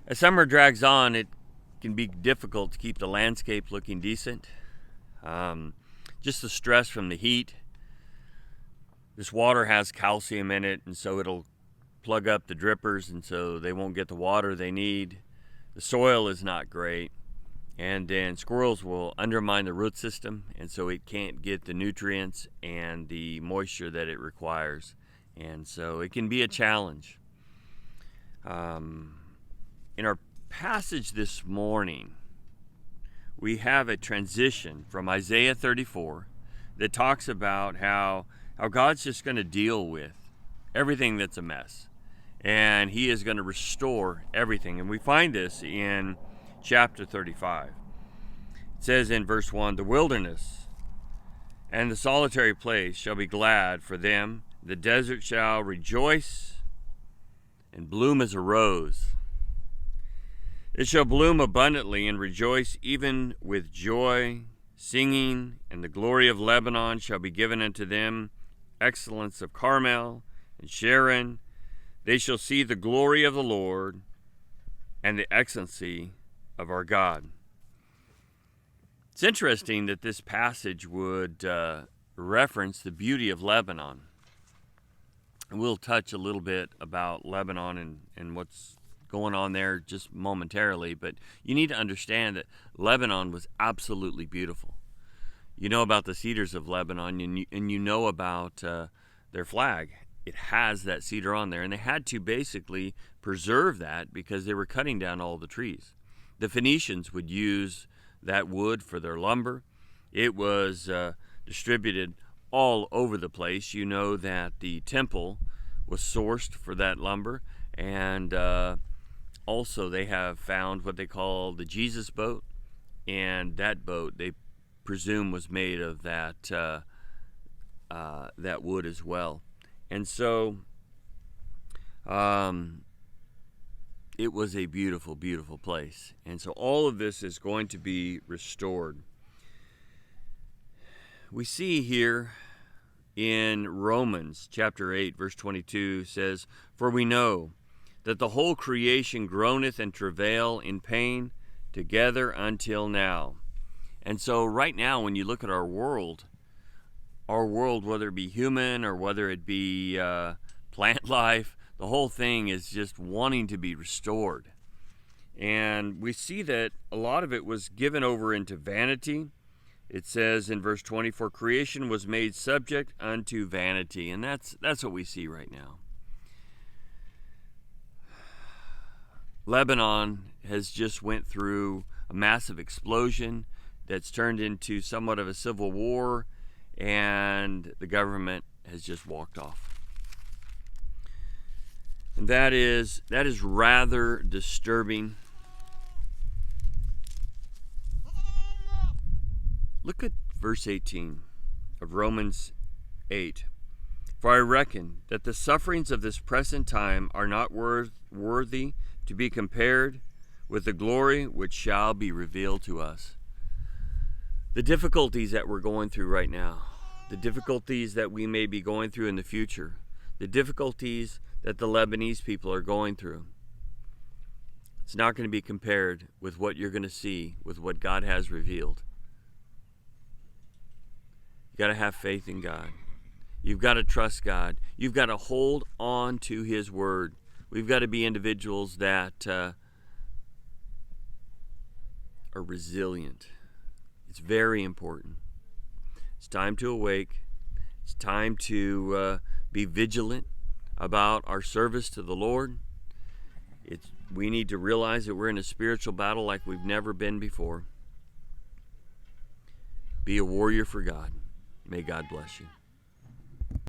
As summer drags on, it can be difficult to keep the landscape looking decent. Just the stress from the heat. This water has calcium in it, and so it'll plug up the drippers, and so they won't get the water they need. The soil is not great, and then squirrels will undermine the root system, and so it can't get the nutrients and the moisture that it requires, and so it can be a challenge. In our passage this morning, we have a transition from Isaiah 34 that talks about how God's just going to deal with everything that's a mess, and he is going to restore everything. And we find this in chapter 35. It says in verse 1, "The wilderness and the solitary place shall be glad for them. The desert shall rejoice and bloom as a rose. It shall bloom abundantly and rejoice even with joy, singing, and the glory of Lebanon shall be given unto them, excellence of Carmel and Sharon. They shall see the glory of the Lord and the excellency of our God." It's interesting that this passage would reference the beauty of Lebanon. And we'll touch a little bit about Lebanon and what's going on there just momentarily, but you need to understand that Lebanon was absolutely beautiful. You know about the cedars of Lebanon, and you know about their flag. It has that cedar on there, and they had to basically preserve that because they were cutting down all the trees. The Phoenicians would use that wood for their lumber. It was distributed all over the place. You know that the temple was sourced for that lumber, and also they have found what they call the Jesus boat, and that boat they presume was made of that wood as well. And so it was a beautiful, beautiful place. And so all of this is going to be restored. We see here in Romans chapter 8, verse 22 says, "For we know that the whole creation groaneth and travail in pain together until now." And so right now, when you look at our world, whether it be human or whether it be plant life, the whole thing is just wanting to be restored. And we see that a lot of it was given over into vanity. It says in verse 20, "For creation was made subject unto vanity." And that's what we see right now. Lebanon has just went through a massive explosion that's turned into somewhat of a civil war, and the government has just walked off. And that is rather disturbing. Look at verse 18 of Romans 8. "For I reckon that the sufferings of this present time are not worthy to be compared with the glory which shall be revealed to us." The difficulties that we're going through right now, the difficulties that we may be going through in the future, the difficulties that the Lebanese people are going through, it's not going to be compared with what you're going to see with what God has revealed. You got to have faith in God. You've got to trust God. You've got to hold on to His Word. We've got to be individuals that are resilient. It's very important. It's time to awake. It's time to be vigilant about our service to the Lord. We need to realize that we're in a spiritual battle like we've never been before. Be a warrior for God. May God bless you.